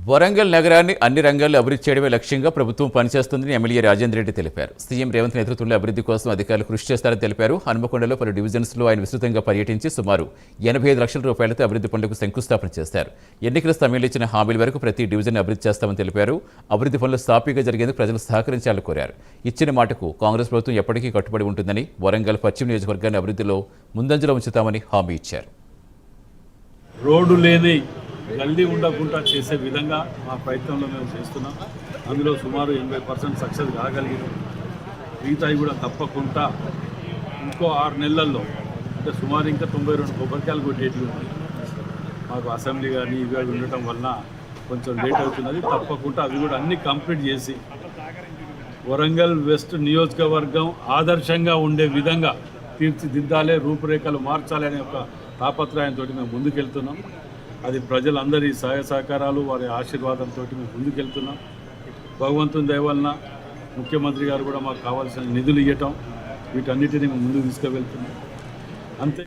వరంగల్ నగరాన్ని అన్ని రంగాల్లో అభివృద్ధి చేయడమే లక్ష్యంగా ప్రభుత్వం పనిచేస్తుందని ఎమ్మెల్యే రాజేంద్ర రెడ్డి తెలిపారు. సీఎం రేవంత్ నేతృత్వంలో అభివృద్ధి కోసం అధికారులు కృషి చేస్తారని తెలిపారు. హనుమకొండలో పలు డివిజన్స్లో ఆయన విస్తృతంగా పర్యటించి సుమారు 85 లక్షల రూపాయలతో అభివృద్ధి పనులకు శంకుస్థాపన చేశారు. ఎన్నికల సమయంలో ఇచ్చిన హామీల వరకు ప్రతి డివిజన్ అభివృద్ధి చేస్తామని తెలిపారు. అభివృద్ధి పనులు సాఫీగా జరిగేందుకు ప్రజలు సహకరించాలని కోరారు. ఇచ్చిన మాటకు కాంగ్రెస్ ప్రభుత్వం ఎప్పటికీ కట్టుబడి ఉంటుందని, వరంగల్ పశ్చిమ నియోజకవర్గాన్ని అభివృద్ధిలో ముందంజలో ఉంచుతామని హామీ ఇచ్చారు. రోడ్డు లేని గల్లీ ఉండకుండా చేసే విధంగా మా ప్రయత్నంలో మేము చేస్తున్నాం. అందులో సుమారు 80% సక్సెస్ కాగలిగినాం. మిగతాయి కూడా తప్పకుండా ఇంకో 6 నెలల్లో, అంటే సుమారు ఇంకా 92 కొబ్బరికాయలు కొట్టేటివి ఉన్నాయి. మాకు అసెంబ్లీ కానీ ఇవి ఉండటం వలన కొంచెం లేట్ అవుతున్నది. తప్పకుండా అవి కూడా అన్నీ కంప్లీట్ చేసి వరంగల్ వెస్ట్ నియోజకవర్గం ఆదర్శంగా ఉండే విధంగా తీర్చిదిద్దాలి, రూపురేఖలు మార్చాలి అనే ఒక తాపత్రయంతో మేము ముందుకెళ్తున్నాం. అది ప్రజలందరి సహాయ సహకారాలు, వారి ఆశీర్వాదంతో మేము ముందుకెళ్తున్నాం. భగవంతుని దయ వలన ముఖ్యమంత్రి గారు కూడా మాకు కావాల్సిన నిధులు ఇవ్వటం, వీటన్నిటిని మేము ముందుకు తీసుకువెళ్తున్నాం. అంతే.